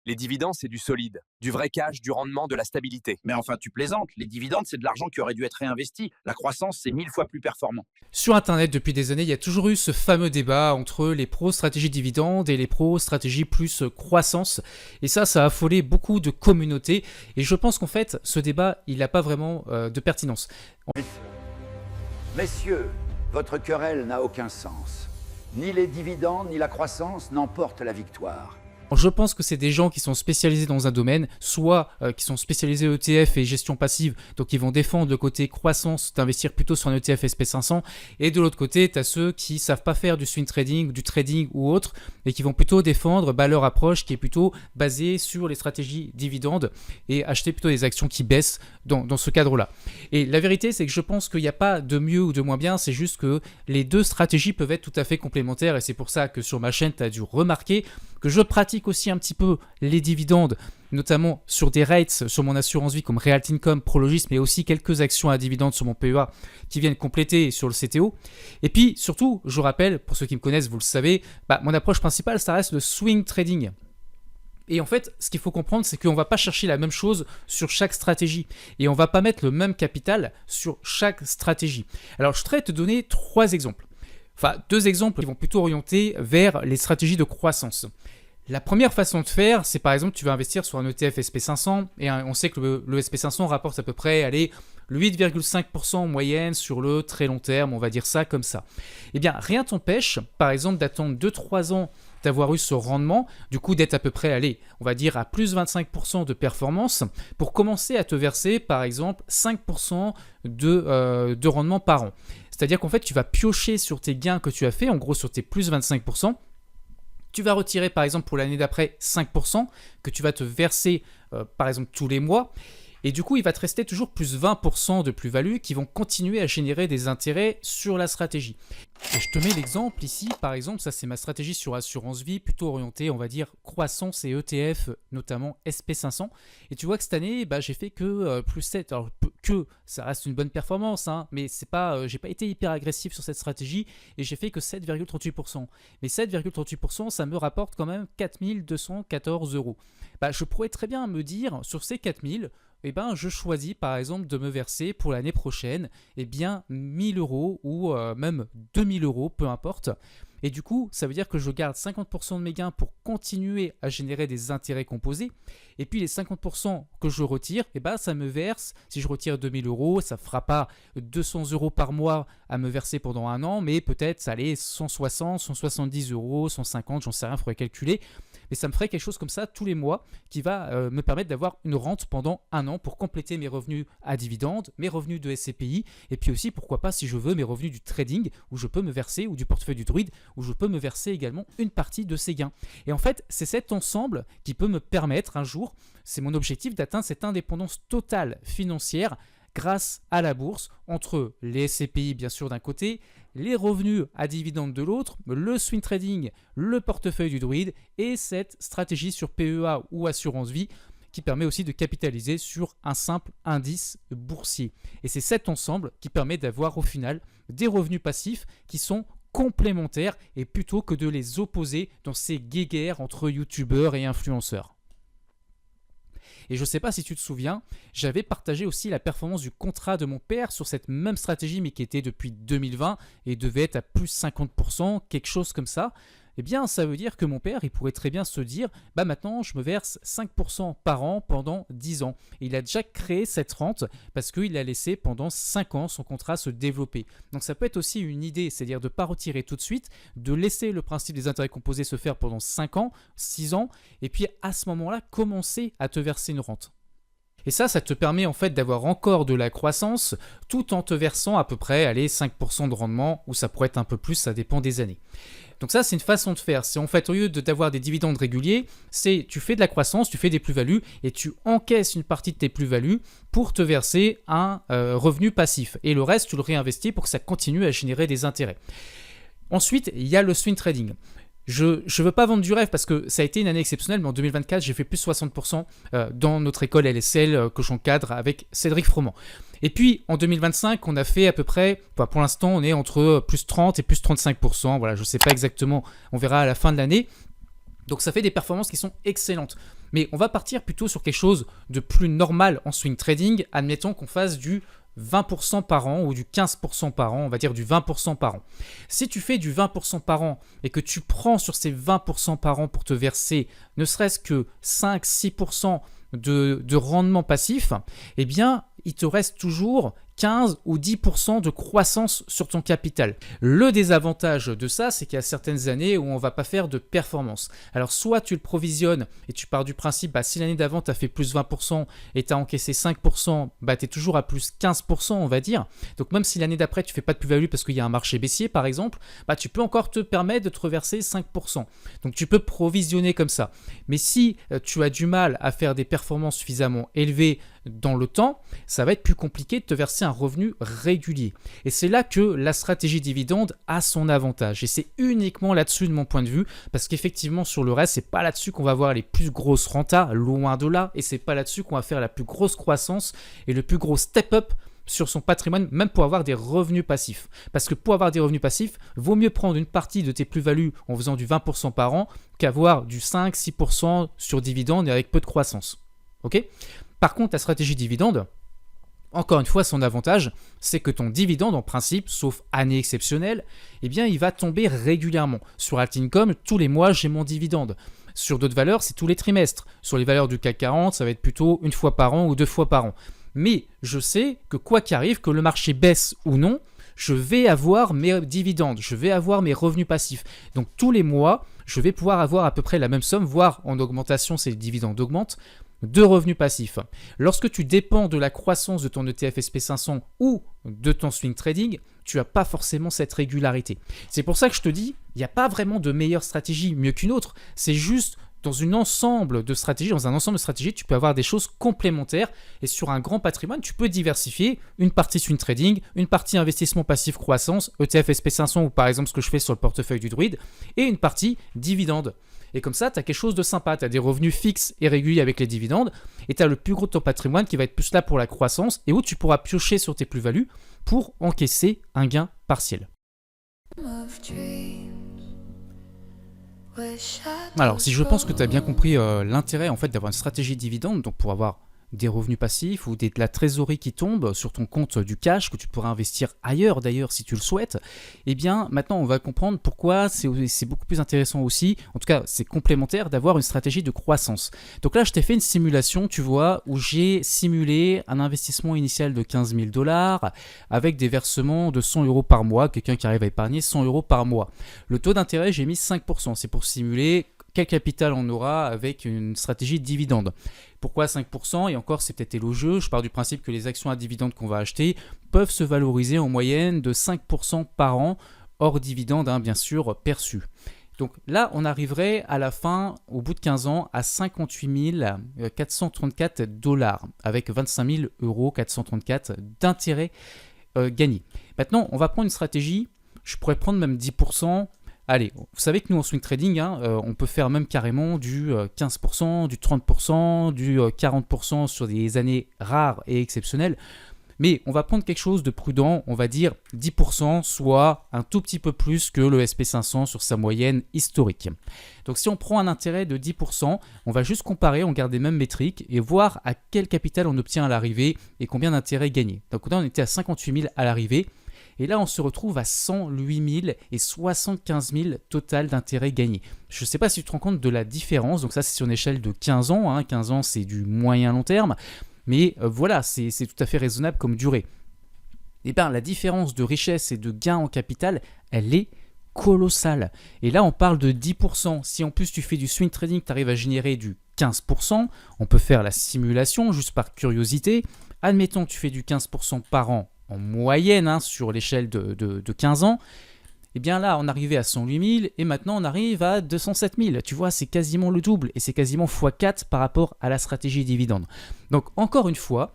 Les dividendes, c'est du solide, du vrai cash, du rendement, de la stabilité. Mais enfin, tu plaisantes. Les dividendes, c'est de l'argent qui aurait dû être réinvesti. La croissance, c'est 1000 fois plus performant. Sur Internet, depuis des années, il y a toujours eu ce fameux débat entre les pros stratégie dividende et les pros stratégie plus croissance. Et ça a affolé beaucoup de communautés. Et je pense qu'en fait, ce débat, il n'a pas vraiment de pertinence. Messieurs, votre querelle n'a aucun sens. Ni les dividendes, ni la croissance n'emportent la victoire. Je pense que c'est des gens qui sont spécialisés dans un domaine, soit qui sont spécialisés ETF et gestion passive, donc ils vont défendre le côté croissance, d'investir plutôt sur un ETF SP500, et de l'autre côté, tu as ceux qui savent pas faire du swing trading, du trading ou autre, et qui vont plutôt défendre leur approche qui est plutôt basée sur les stratégies dividendes et acheter plutôt des actions qui baissent dans ce cadre-là. Et la vérité, c'est que je pense qu'il n'y a pas de mieux ou de moins bien, c'est juste que les deux stratégies peuvent être tout à fait complémentaires, et c'est pour ça que sur ma chaîne, tu as dû remarquer que je pratique aussi un petit peu les dividendes, notamment sur des rates sur mon assurance vie comme Real Income, Prologis, mais aussi quelques actions à dividendes sur mon PEA qui viennent compléter sur le CTO. Et puis surtout, je rappelle, pour ceux qui me connaissent, vous le savez, mon approche principale, ça reste le swing trading. Et en fait, ce qu'il faut comprendre, c'est qu'on ne va pas chercher la même chose sur chaque stratégie. Et on ne va pas mettre le même capital sur chaque stratégie. Alors, je voudrais te donner 3 exemples. Enfin, 2 exemples qui vont plutôt orienter vers les stratégies de croissance. La première façon de faire, c'est par exemple, tu vas investir sur un ETF SP500 et on sait que le SP500 rapporte à peu près le 8,5% en moyenne sur le très long terme, on va dire ça comme ça. Eh bien, rien t'empêche, par exemple, d'attendre 2-3 ans d'avoir eu ce rendement, du coup d'être à peu près, on va dire à plus 25% de performance pour commencer à te verser, par exemple, 5% de rendement par an. C'est-à-dire qu'en fait, tu vas piocher sur tes gains que tu as fait, en gros sur tes plus 25%. Tu vas retirer par exemple pour l'année d'après 5% que tu vas te verser par exemple tous les mois. Et du coup, il va te rester toujours plus 20% de plus-value qui vont continuer à générer des intérêts sur la stratégie. Et je te mets l'exemple ici, par exemple, ça c'est ma stratégie sur assurance vie, plutôt orientée, on va dire, croissance et ETF, notamment SP500. Et tu vois que cette année, j'ai fait que plus 7. Alors que ça reste une bonne performance, hein, mais c'est pas, j'ai pas été hyper agressif sur cette stratégie et j'ai fait que 7,38%. Mais 7,38%, ça me rapporte quand même 4214 euros. Je pourrais très bien me dire, sur ces 4000, je choisis par exemple de me verser pour l'année prochaine 1000 euros ou même 2000 euros, peu importe. Et du coup, ça veut dire que je garde 50% de mes gains pour continuer à générer des intérêts composés. Et puis les 50% que je retire, ça me verse, si je retire 2000 euros, ça ne fera pas 200 euros par mois à me verser pendant un an, mais peut-être ça allait 160, 170 euros, 150, j'en sais rien, il faudrait calculer. Mais ça me ferait quelque chose comme ça tous les mois qui va me permettre d'avoir une rente pendant un an pour compléter mes revenus à dividendes, mes revenus de SCPI et puis aussi pourquoi pas si je veux mes revenus du trading où je peux me verser ou du portefeuille du druide où je peux me verser également une partie de ces gains. Et en fait, c'est cet ensemble qui peut me permettre un jour, c'est mon objectif d'atteindre cette indépendance totale financière grâce à la bourse entre les SCPI bien sûr d'un côté, les revenus à dividendes de l'autre, le swing trading, le portefeuille du druide et cette stratégie sur PEA ou assurance vie qui permet aussi de capitaliser sur un simple indice boursier. Et c'est cet ensemble qui permet d'avoir au final des revenus passifs qui sont complémentaires et plutôt que de les opposer dans ces guéguerres entre youtubeurs et influenceurs. Et je ne sais pas si tu te souviens, j'avais partagé aussi la performance du contrat de mon père sur cette même stratégie, mais qui était depuis 2020 et devait être à plus 50%, quelque chose comme ça. Eh bien, ça veut dire que mon père, il pourrait très bien se dire, maintenant, je me verse 5% par an pendant 10 ans. Et il a déjà créé cette rente parce qu'il a laissé pendant 5 ans son contrat se développer. Donc, ça peut être aussi une idée, c'est-à-dire de ne pas retirer tout de suite, de laisser le principe des intérêts composés se faire pendant 5 ans, 6 ans, et puis à ce moment-là, commencer à te verser une rente. Et ça te permet en fait d'avoir encore de la croissance tout en te versant à peu près 5% de rendement ou ça pourrait être un peu plus, ça dépend des années. Donc ça, c'est une façon de faire. C'est en fait, au lieu d'avoir des dividendes réguliers, c'est tu fais de la croissance, tu fais des plus-values et tu encaisses une partie de tes plus-values pour te verser un revenu passif. Et le reste, tu le réinvestis pour que ça continue à générer des intérêts. Ensuite, il y a le swing trading. Je ne veux pas vendre du rêve parce que ça a été une année exceptionnelle, mais en 2024, j'ai fait plus 60% dans notre école LSL que j'encadre avec Cédric Froment. Et puis, en 2025, on a fait à peu près, pour l'instant, on est entre plus 30 et plus 35%. Voilà, je ne sais pas exactement, on verra à la fin de l'année. Donc, ça fait des performances qui sont excellentes. Mais on va partir plutôt sur quelque chose de plus normal en swing trading. Admettons qu'on fasse du 20% par an ou du 15% par an, on va dire du 20% par an. Si tu fais du 20% par an et que tu prends sur ces 20% par an pour te verser ne serait-ce que 5-6% de rendement passif, eh bien, il te reste toujours 15 ou 10% de croissance sur ton capital. Le désavantage de ça, c'est qu'il y a certaines années où on ne va pas faire de performance. Alors, soit tu le provisionnes et tu pars du principe, si l'année d'avant, tu as fait plus 20% et tu as encaissé 5%, tu es toujours à plus 15%, on va dire. Donc, même si l'année d'après, tu ne fais pas de plus-value parce qu'il y a un marché baissier, par exemple, tu peux encore te permettre de te reverser 5%. Donc, tu peux provisionner comme ça. Mais si tu as du mal à faire des performances suffisamment élevées dans le temps, ça va être plus compliqué de te verser un revenu régulier. Et c'est là que la stratégie dividende a son avantage. Et c'est uniquement là-dessus de mon point de vue, parce qu'effectivement sur le reste, c'est pas là-dessus qu'on va avoir les plus grosses rentas, loin de là, et c'est pas là-dessus qu'on va faire la plus grosse croissance et le plus gros step-up sur son patrimoine, même pour avoir des revenus passifs. Parce que pour avoir des revenus passifs, vaut mieux prendre une partie de tes plus-values en faisant du 20% par an qu'avoir du 5-6% sur dividende et avec peu de croissance. Ok ? Par contre, la stratégie dividende, encore une fois, son avantage, c'est que ton dividende, en principe, sauf année exceptionnelle, eh bien, il va tomber régulièrement. Sur Altincome, tous les mois, j'ai mon dividende. Sur d'autres valeurs, c'est tous les trimestres. Sur les valeurs du CAC 40, ça va être plutôt une fois par an ou 2 fois par an. Mais je sais que quoi qu'arrive, que le marché baisse ou non, je vais avoir mes dividendes, je vais avoir mes revenus passifs. Donc tous les mois, je vais pouvoir avoir à peu près la même somme, voire en augmentation, si les dividendes augmentent, de revenus passifs. Lorsque tu dépends de la croissance de ton ETF SP500 ou de ton swing trading, tu n'as pas forcément cette régularité. C'est pour ça que je te dis, il n'y a pas vraiment de meilleure stratégie mieux qu'une autre. C'est juste dans un ensemble de stratégies, tu peux avoir des choses complémentaires et sur un grand patrimoine, tu peux diversifier une partie swing trading, une partie investissement passif croissance, ETF SP500 ou par exemple ce que je fais sur le portefeuille du Druide et une partie dividende. Et comme ça, tu as quelque chose de sympa, tu as des revenus fixes et réguliers avec les dividendes et tu as le plus gros de ton patrimoine qui va être plus là pour la croissance et où tu pourras piocher sur tes plus-values pour encaisser un gain partiel. Alors, si je pense que tu as bien compris l'intérêt en fait d'avoir une stratégie dividende, donc pour avoir des revenus passifs ou de la trésorerie qui tombe sur ton compte du cash que tu pourras investir ailleurs d'ailleurs si tu le souhaites, eh bien maintenant on va comprendre pourquoi c'est beaucoup plus intéressant aussi, en tout cas c'est complémentaire d'avoir une stratégie de croissance. Donc là je t'ai fait une simulation, tu vois, où j'ai simulé un investissement initial de 15 000 $ avec des versements de 100 € par mois, quelqu'un qui arrive à épargner 100 € par mois. Le taux d'intérêt j'ai mis 5%, c'est pour simuler quel capital on aura avec une stratégie de dividende. Pourquoi 5%? Et encore, c'est peut-être élogieux. Je pars du principe que les actions à dividende qu'on va acheter peuvent se valoriser en moyenne de 5% par an, hors dividende, bien sûr, perçu. Donc là, on arriverait à la fin, au bout de 15 ans, à 58 434 $, avec 25 434 € d'intérêt gagné. Maintenant, on va prendre une stratégie, je pourrais prendre même 10%. Allez, vous savez que nous en swing trading, on peut faire même carrément du 15%, du 30%, du 40% sur des années rares et exceptionnelles. Mais on va prendre quelque chose de prudent, on va dire 10%, soit un tout petit peu plus que le SP500 sur sa moyenne historique. Donc si on prend un intérêt de 10%, on va juste comparer, on garde les mêmes métriques et voir à quel capital on obtient à l'arrivée et combien d'intérêts gagnés. Donc là on était à 58 000 à l'arrivée. Et là, on se retrouve à 108 000 et 75 000 total d'intérêts gagnés. Je ne sais pas si tu te rends compte de la différence. Donc ça, c'est sur une échelle de 15 ans. 15 ans, c'est du moyen long terme. Mais voilà, c'est tout à fait raisonnable comme durée. Et bien, la différence de richesse et de gain en capital, elle est colossale. Et là, on parle de 10%. Si en plus tu fais du swing trading, tu arrives à générer du 15%, on peut faire la simulation juste par curiosité. Admettons que tu fais du 15% par an en moyenne sur l'échelle de 15 ans, et bien là on arrivait à 108 000 et maintenant on arrive à 207 000. Tu vois, c'est quasiment le double et c'est quasiment x4 par rapport à la stratégie dividende. Donc encore une fois,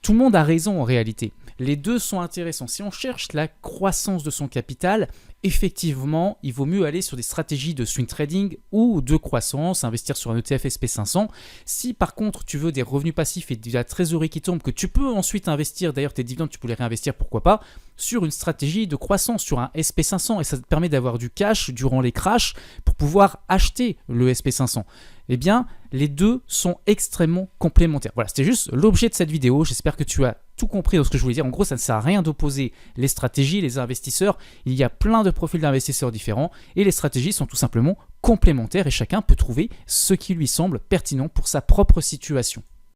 tout le monde a raison en réalité. Les deux sont intéressants. Si on cherche la croissance de son capital effectivement, il vaut mieux aller sur des stratégies de swing trading ou de croissance, investir sur un ETF SP500. Si par contre tu veux des revenus passifs et de la trésorerie qui tombe, que tu peux ensuite investir, d'ailleurs tes dividendes tu peux les réinvestir, pourquoi pas, sur une stratégie de croissance, sur un SP500, et ça te permet d'avoir du cash durant les crashs pour pouvoir acheter le SP500. Eh bien, les deux sont extrêmement complémentaires. Voilà, c'était juste l'objet de cette vidéo. J'espère que tu as tout compris dans ce que je voulais dire. En gros, ça ne sert à rien d'opposer les stratégies, les investisseurs. Il y a plein de profils d'investisseurs différents et les stratégies sont tout simplement complémentaires et chacun peut trouver ce qui lui semble pertinent pour sa propre situation.